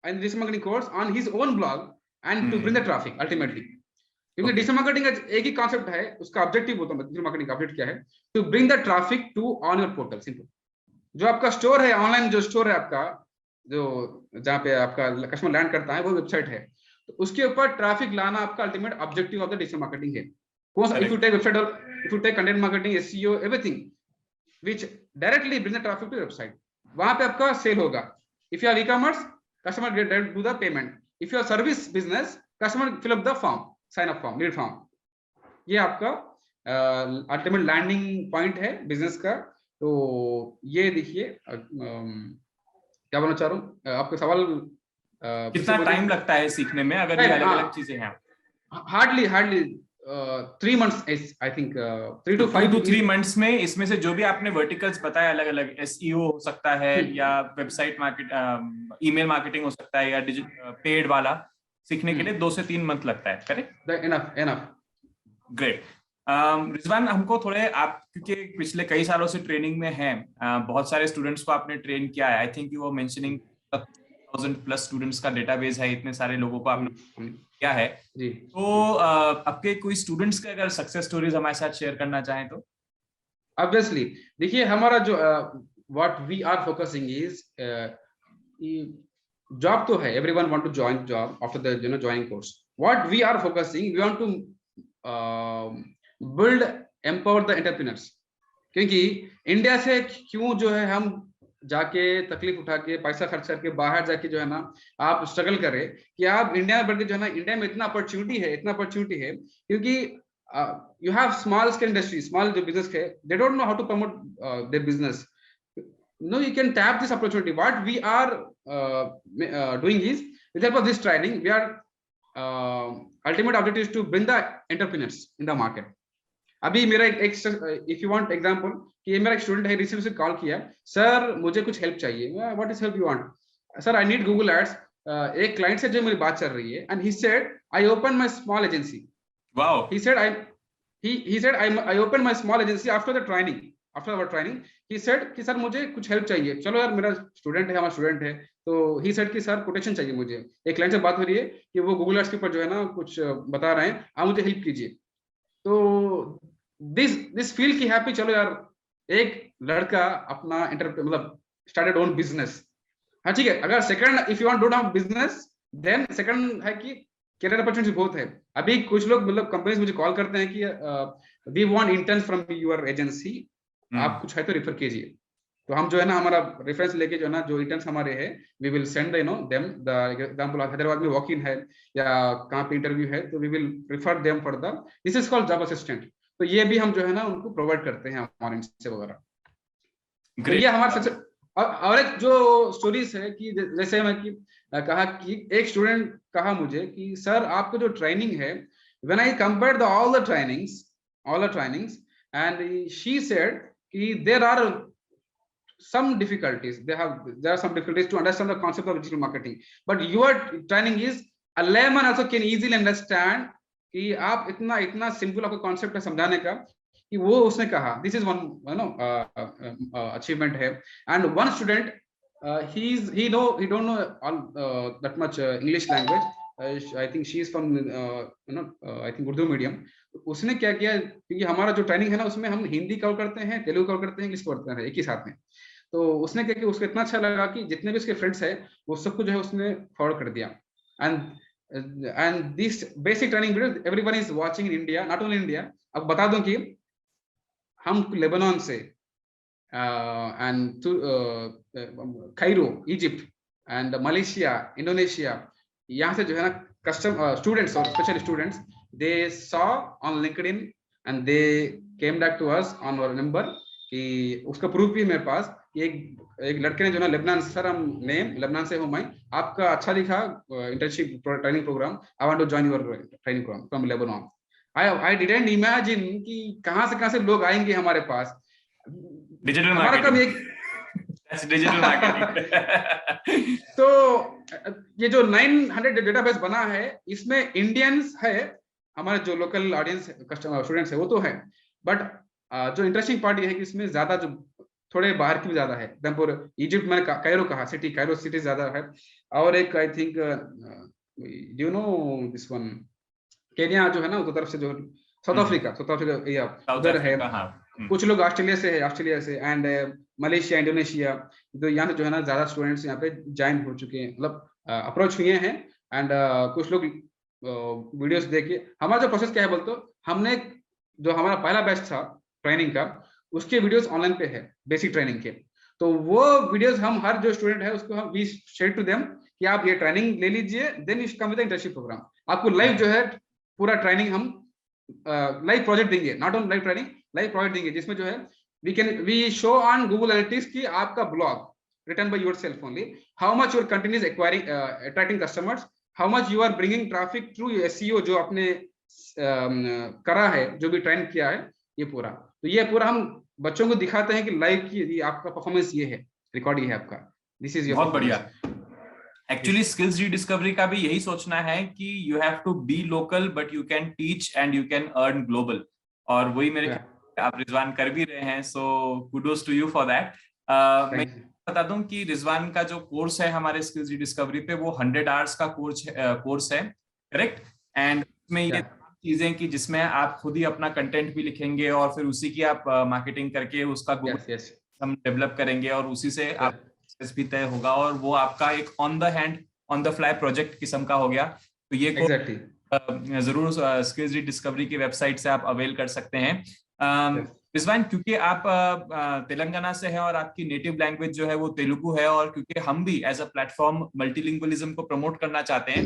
in this marketing course on his own blog and to bring the traffic ultimately, क्योंकि डिजिटल मार्केटिंग का एक ही कॉन्सेप्ट है, उसका ऑब्जेक्टिव होता है, डिजिटल मार्केटिंग का ऑब्जेक्टिव क्या है, to bring the traffic to on your portal. Simple, जो आपका स्टोर है, ऑनलाइन जो स्टोर है आपका, जो जहाँ पे आपका कस्टमर लैंड करता है, वो वेबसाइट है, तो उसके ऊपर ट्रैफिक लाना आपका ultimate objective of the digital marketing है। कौन सा, if you take website, if you take content marketing, SEO, everything which directly bring the traffic to website, वहां पे आपका सेल होगा। If you are e-commerce, customer get do the payment. If you are service business, customer fill up the form, sign up form, lead form. ये आपका अल्टीमेट लैंडिंग पॉइंट है बिजनेस का। तो ये देखिए, क्या बोलना चाह रहा हूँ, आपका सवाल कितना टाइम लगता है सीखने में अगर ये अलग-अलग चीजें हैं? Hardly 3 months, I think 3 to 5 to 3 months में इसमें से जो भी आपने वर्टिकल्स बताया, अलग-अलग एसईओ हो सकता है या वेबसाइट मार्केट, ईमेल मार्केटिंग हो सकता है, या डिजिटल पेड वाला, सीखने के लिए 2 से 3 मंथ लगता है, करेक्ट? एनफ। ग्रेट। रिजवान, हमको थोड़े, आप क्योंकि पिछले कई सालों से ट्रेनिंग में हैं, बहुत सारे स्टूडेंट्स को आपने ट्रेन किया है, I think you were mentioning 1000+ students का डेटाबेस है, इतने सारे लोगों को आपने किया है जी। तो आपके कोई स्टूडेंट्स के अगर सक्सेस स्टोरीज हमारे साथ शेयर करना चाहें तो? ऑब्वियसली, देखिए हमारा जो what we are focusing is, job तो है, everyone want to join job after the joining course. What we are focusing, we want to build empower the entrepreneurs. क्योंकि इंडिया से क्यों जो है हम जाके तकलीफ उठा के पैसा खर्च करके बाहर जाके जो है ना आप स्ट्रगल करें, कि आप इंडिया में बढ़ के जो है ना, इंडिया में इतना अपॉर्चुनिटी है, क्योंकि you have small scale industry, small business है, they don't know how to promote their business. No, you can tap this opportunity. What we are doing is, with help of this training, we are ultimate objective is to bring the entrepreneurs in the market. अभी मेरा एक if you want example, कि मेरा एक स्टूडेंट है, रिसेंटली से कॉल किया, सर मुझे कुछ हेल्प चाहिए। What is help you want? Sir I need Google ads. एक क्लाइंट से जो मेरी बात चल रही है, and he said I open my small agency. Wow. He said I opened my small agency after the training, after our training. He said कि सर मुझे कुछ हेल्प चाहिए। चलो यार, मेरा स्टूडेंट है, हमारा स्टूडेंट है, तो he said कि सर कोटेशन चाहिए मुझे। एक क्लाइंट से बात हो रही है कि वो गूगल एड्स के ऊपर जो है ना कुछ बता रहे हैं, आप मुझे हेल्प कीजिए। तो दिस फील की हैप्पी, चलो यार एक लड़का अपना मतलब स्टार्टेड ओन बिजनेस। हाँ ठीक है, अगर second if you want to do business, then second है कि कैरियर अपॉर्चुनिटी बहुत है। अभी कुछ लोग मतलब कंपनीज मुझे कॉल करते हैं कि we want interns from your agency, आप कुछ है तो रेफर कीजिए। तो हम जो है ना हमारा रेफरेंस लेके जो है ना, जो इंटर्न्स हमारे हैं, we will send them the example, Hyderabad में वॉक इन है या कहाँ पे इंटरव्यू है, तो we will refer them for the, this is called job assistant. तो ये भी हम जो है ना उनको प्रोवाइड करते हैं हमारे इनसे वगैरह। तो ये हमारे सबसे, और एक जो स्टोरीज है कि जैसे मैं कहा कि एक स्टूडेंट कहा मुझे कि सर आपका जो ट्रेनिंग है, when I compare all the trainings and she said कि there are some difficulties, there are some difficulties to understand the concept of digital marketing, but your training is a layman also can easily understand कि आप इतना सिंपल आपका कॉन्सेप्ट है समझाने का, कि वो उसने कहा दिस इज वन अचीवमेंट है। And one student he don't know that much English language, I think she is from I think Urdu medium. उसने क्या किया, क्योंकि हमारा जो ट्रेनिंग है ना उसमें हम हिंदी कवर करते हैं, तेलुगु कवर करते हैं, इंग्लिश कवर करते हैं एक ही साथ में। तो उसने क्या किया, उसको इतना अच्छा लगा कि जितने भी उसके फ्रेंड्स है वो सबको जो है उसने फॉरवर्ड कर दिया। And this basic training video everyone is watching in India, not only India. अब बता दूं कि हम लेबनान से and Cairo Egypt and Malaysia, Indonesia, यहाँ से जो है ना कस्टम स्टूडेंट्स और special students they saw on LinkedIn and they came back to us on our number कि उसका प्रूफ भी मेरे पास कि एक लड़के ने जो है लेबनान, सर हम नेम लेबनान से हूँ मैं, आपका अच्छा लिखा internship training program, I want to join your training program from Lebanon. I didn't imagine कि कहाँ से लोग आएंगे हमारे पास। डिजिटल हमारा काम एक डिजिटल मार्केटिंग। तो ये जो 900 डेटाबेस बना है इसमें इंडियंस है, हमारे जो लोकल ऑडियंस कस्टमर स्टूडेंट्स है वो तो है, बट जो इंटरेस्टिंग पार्ट ये है कि इसमें ज्यादा जो थोड़े बाहर की भी ज्यादा है। एग्जाम्पल इजिप्ट, मैंने कायरो कहा, सिटी कायरो सिटी ज्यादा है, और एक I think you know this one Kenya जो है ना उधर तरफ से, जो साउथ अफ्रीका या उधर है। कुछ लोग ऑस्ट्रेलिया से है, ऑस्ट्रेलिया से, एंड मलेशिया, इंडोनेशिया, तो यहाँ जो है ना ज्यादा स्टूडेंट्स यहाँ पे ज्वाइन हो चुके हैं, मतलब अप्रोच हुए हैं। एंड कुछ लोग वीडियोस देखे। हमारा जो प्रोसेस क्या है बोलते, हमने जो हमारा पहला बैच था ट्रेनिंग का, उसके वीडियोस ऑनलाइन पे है बेसिक ट्रेनिंग के। तो वो वीडियोस हम हर जो स्टूडेंट है उसको हम वी शेयर टू देम कि आप ये ट्रेनिंग ले लीजिए, then you come with internship program. आपको लाइव जो है पूरा ट्रेनिंग हम लाइव प्रोजेक्ट देंगे, not on live training, live project देंगे, जिसमें जो है we show on Google Analytics की आपका blog written by yourself only, how much your content is acquiring attracting customers, how much you are bringing traffic through SEO जो आपने करा है, जो भी ट्रेंड किया है, ये पूरा। तो ये पूरा हम बच्चों को दिखाते हैं कि लाइव की आपका परफॉर्मेंस ये है, रिकॉर्ड ये है आपका, दिस इज योर। बहुत बढ़िया। एक्चुअली स्किल्स रीडिस्कवरी का भी यही सोचना है कि you have to be local but you can teach and you can earn global, और वही मेरे आप रिजवान कर भी रहे हैं, so kudos to you for that. मैं बता दूं कि रिजवान का जो कोर्स है हमारे स्किल्स रीडिस्कवरी पे, वो 100 आवर्स का कोर्स है, करेक्ट? एंड उसमें ये चीजें कि जिसमें आप खुद ही अपना कंटेंट भी लिखेंगे और फिर उसी की आप मार्केटिंग करके उसका गूगल हम डेवलप करेंगे और उसी से आप भी तय होगा, और वो आपका एक on the hand on the fly project किस्म का हो गया। तो ये जरूर स्किल्स रीडिस्कवरी की वेबसाइट से आप अवेल कर सकते हैं। रिजवान, क्योंकि आप तेलंगाना से हैं और आपकी नेटिव लैंग्वेज जो है वो तेलुगु है, और क्योंकि हम भी एज अ प्लेटफॉर्म मल्टीलिंगुअलिज्म को प्रमोट करना चाहते हैं,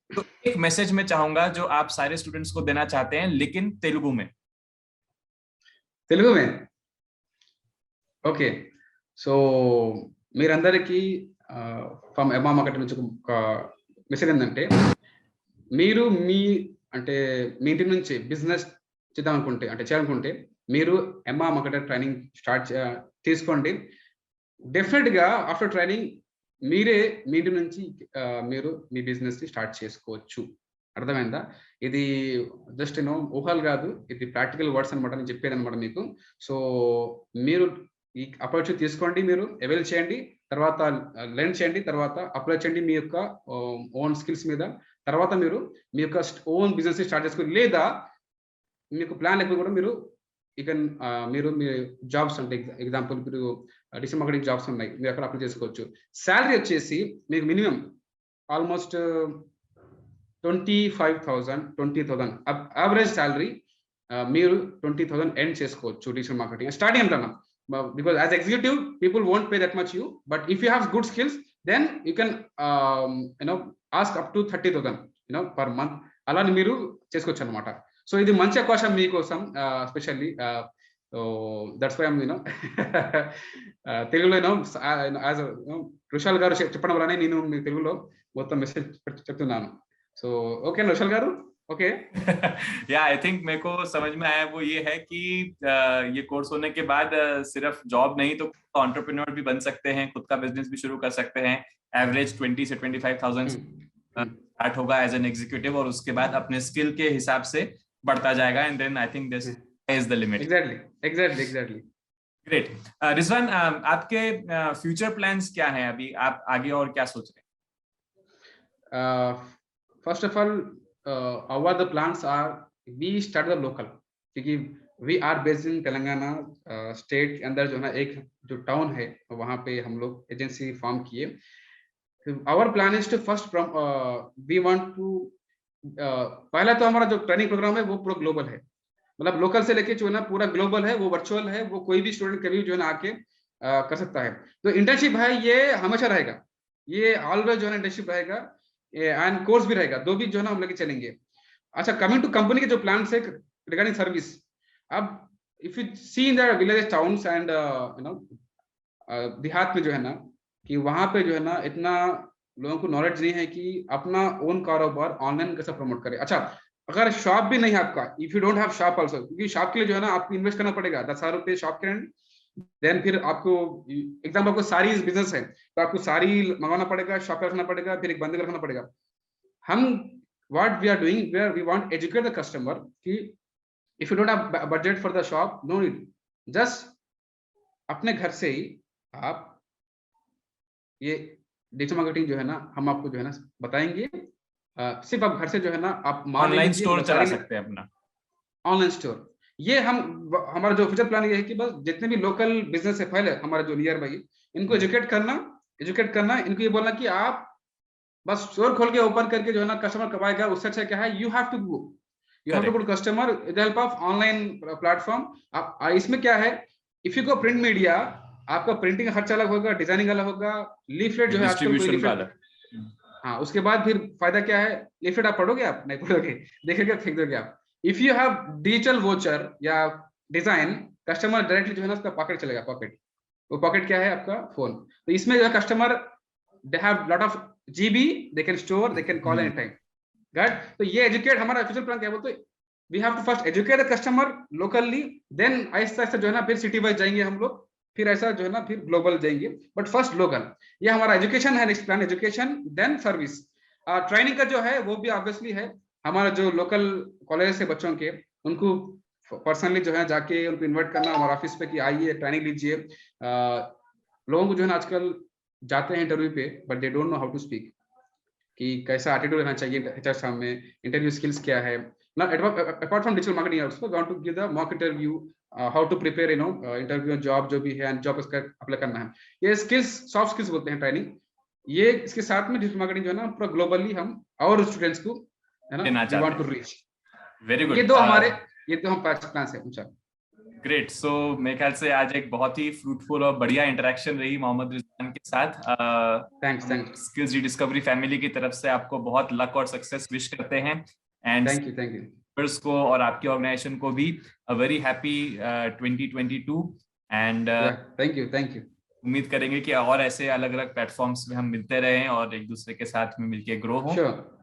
तो एक मैसेज मैं चाहूंगा जो आप सारे स्टूडेंट्स को देना चाहते हैं, लेकिन तेलुगु में। ఓకే సో మీరందరికీ ఫ్రమ్ ఎమా మార్కెట్ నుంచి ఒక మెసేజ్ ఏంటంటే, మీరు అంటే మీ ఇంటి నుంచి బిజినెస్ చేద్దాం అనుకుంటే, అంటే చేయాలనుకుంటే, మీరు ఎమా మార్కెటర్ ట్రైనింగ్ స్టార్ట్ తీసుకోండి. డెఫినెట్ గా ఆఫ్టర్ ట్రైనింగ్ మీరే మీ ఇంటి నుంచి మీరు మీ బిజినెస్ ని స్టార్ట్ చేసుకోవచ్చు. అర్థమైందా? ఇది జస్ట్ ఊహలు కాదు, ఇది ప్రాక్టికల్ వర్డ్స్ అనమాట, నేను చెప్పేది అనమాట మీకు. సో మీరు ఈ అప్రోచ్ తీసుకోండి, మీరు అవైల్ చేయండి, తర్వాత లెర్న్ చేయండి, తర్వాత అప్లై చేయండి మీ యొక్క ఓన్ స్కిల్స్ మీద. తర్వాత మీరు మీ యొక్క ఓన్ బిజినెస్ స్టార్ట్ చేసుకోండి. లేదా మీకు ప్లాన్ లేకపోతే కూడా మీరు మీరు మీ జాబ్స్, అంటే ఎగ్జాంపుల్ మీరు డిజిటల్ మార్కెటింగ్ జాబ్స్ ఉన్నాయి, మీరు అక్కడ అప్లై చేసుకోవచ్చు. శాలరీ వచ్చేసి మీకు మినిమం ఆల్మోస్ట్ 20,000 యావరేజ్ శాలరీ మీరు 20,000 ఎర్న్ చేసుకోవచ్చు డిజిటల్ మార్కెటింగ్ స్టార్టింగ్ అంటున్నా. Because as executive people won't pay that much you, but if you have good skills then you can ask up to 30,000 per month అలా మీరు చేసుకోవచ్చు అన్నమాట. సో ఇది మంచి అవకాశం మీకోసం, స్పెషల్లీ దట్స్ వై తెలుగులో యాజ్ రుషాల్ గారు చెప్పడం వల్లనే నేను మీ తెలుగులో మొత్తం మెసేజ్ చెప్తున్నాను. సో ఓకే రుషాల్ గారు? ओके या आई थिंक मेरे को समझ में आया वो ये है कि ये कोर्स होने के बाद सिर्फ जॉब नहीं तो एंटरप्रेन्योर भी बन सकते हैं, खुद का बिजनेस भी शुरू कर सकते हैं. एवरेज 20 से 25,000 स्टार्ट होगा एज एन एग्जीक्यूटिव, और उसके बाद अपने स्किल के हिसाब से बढ़ता जाएगा, and then I think this is the limit. Exactly great. Rizwan, आपके फ्यूचर प्लान्स क्या हैं अभी? आप आगे और क्या सोच रहे हैं? first of all, our the plans are we start the local, क्योंकि we are based in Telangana state के अंदर जो है ना एक जो टाउन है वहाँ पे हम लोग एजेंसी फॉर्म किए. Our plan is to first from we want to पहला तो हमारा जो ट्रेनिंग प्रोग्राम है वो पूरा ग्लोबल है, मतलब लोकल से लेके जो है ना पूरा ग्लोबल है, वो वर्चुअल है, वो कोई भी स्टूडेंट कभी जो है ना आके कर सकता है. तो इंटर्नशिप है ये हमेशा रहेगा, ये ऑलवेज जो है इंटर्नशिप रहेगा एंड कोर्स भी रहेगा, दो भी जो है ना हम लेके चलेंगे. अच्छा, कमिंग टू कंपनी के जो प्लान है रिगार्डिंग सर्विस, अब if you see in the village towns and you know देहात में जो है ना कि वहां पे जो है ना इतना लोगों को नॉलेज नहीं है कि अपना ओन कारोबार ऑनलाइन कैसे प्रमोट करे. अच्छा, अगर शॉप भी नहीं है आपका, if you don't have shop also, क्योंकि शॉप के लिए जो है ना आपको इन्वेस्ट करना पड़ेगा 10,000 रुपए शॉप के रेंट, देन फिर आपको एग्जाम्पल आपको साड़ी बिजनेस है तो आपको साड़ी मंगवाना पड़ेगा, शॉप रखना पड़ेगा, फिर एक बंदे रखना पड़ेगा. हम what we are doing, where we want educate the customer कि if you don't have budget for the shop, no need, just अपने घर से ही आप ये डिजिटल मार्केटिंग जो है ना हम आपको जो है ना बताएंगे. सिर्फ आप घर से जो है ना आप ऑनलाइन स्टोर चला सकते हैं अपना, ऑनलाइन स्टोर. ये हमारा जो फ्यूचर प्लान ये है कि बस जितने भी लोकल बिजनेस है पहले हमारा जो नियर बाई, इनको एजुकेट करना, इनको ये बोलना कि आप बस स्टोर खोल के ओपन करके जो है ना कस्टमर कब आएगा, उससे अच्छा क्या है, you have to go customer with help of online platform. आप इसमें क्या है, if you go print media, आपका प्रिंटिंग खर्च अलग होगा, डिजाइनिंग अलग होगा, लीफलेट जो है आजकल, हाँ उसके बाद फिर फायदा क्या है, लीफलेट आप पढ़ोगे, आप नहीं पढ़ोगे, देखेंगे फेंक दोगे आप. If you have digital voucher या डिजाइन, कस्टमर डायरेक्टली जो है ना उसका पॉकेट चलेगा, पॉकेट, वो पॉकेट क्या है आपका फोन. तो इसमें जो है customer they have lot of GB, they can store, they can call any time. Got. तो ये एजुकेट हमारा फ्यूचर प्लान क्या है, बोलते we have to first educate the customer locally, then आहिस्ता आहिस्ता जो है ना फिर सिटी वाइज जाएंगे हम लोग, फिर ऐसा जो है ना फिर ग्लोबल जाएंगे, बट फर्स्ट लोकल. ये हमारा एजुकेशन है, next plan education then service. Training का जो है वो भी ऑब्वियसली है, हमारा जो लोकल कॉलेज से बच्चों के उनको पर्सनली जो है जाके उनको इन्वाइट करना हमारे ऑफिस पे कि आइए ट्रेनिंग लीजिए. लोगों को जो है ना आजकल जाते हैं इंटरव्यू पे but they don't know how to speak, कि कैसा एटीट्यूड रहना चाहिए एचआर सामने, इंटरव्यू स्किल्स क्या है. Now, apart from digital marketing, also we want to give the mock interview, how to prepare, you know, interview job जो भी है and job उसका अप्लाई करना है. ये skills, soft skills बोलते हैं ट्रेनिंग. ये इसके साथ में डिजिटल मार्केटिंग जो है ना पूरा ग्लोबली हम और स्टूडेंट्स को है ना we want to reach. Very good. ये दो हम प्लान्स हैं. अच्छा, ग्रेट. सो मेरे ख्याल से आज एक बहुत ही फ्रूटफुल और बढ़िया इंटरेक्शन रही मोहम्मद रिजवान के साथ. थैंक्स. स्किल्स डिस्कवरी फैमिली की तरफ से आपको बहुत लक और सक्सेस विश करते हैं, एंड थैंक यू को और आपकी ऑर्गेनाइजेशन को भी a very happy 2022. And thank you. उम्मीद करेंगे कि और ऐसे अलग अलग प्लेटफॉर्म्स में हम मिलते रहें और एक दूसरे के साथ में मिलके ग्रो हो.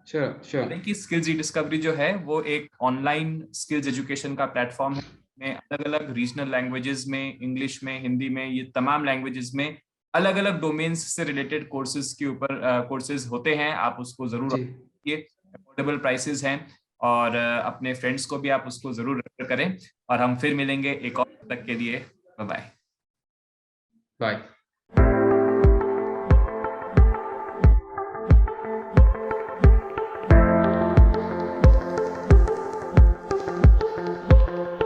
श्योर. कि स्किल्स डिस्कवरी जो है वो एक ऑनलाइन स्किल्स एजुकेशन का प्लेटफॉर्म है, में अलग अलग रीजनल लैंग्वेजेस में, इंग्लिश में, हिंदी में, ये तमाम लैंग्वेजेस में अलग अलग डोमेन्स से रिलेटेड कोर्सेज के ऊपर कोर्सेज होते हैं. आप उसको जरूर ये अफोर्डेबल प्राइसेस हैं, और अपने फ्रेंड्स को भी आप उसको जरूर रेफर करें. और हम फिर मिलेंगे एक और तक के लिए. बाय.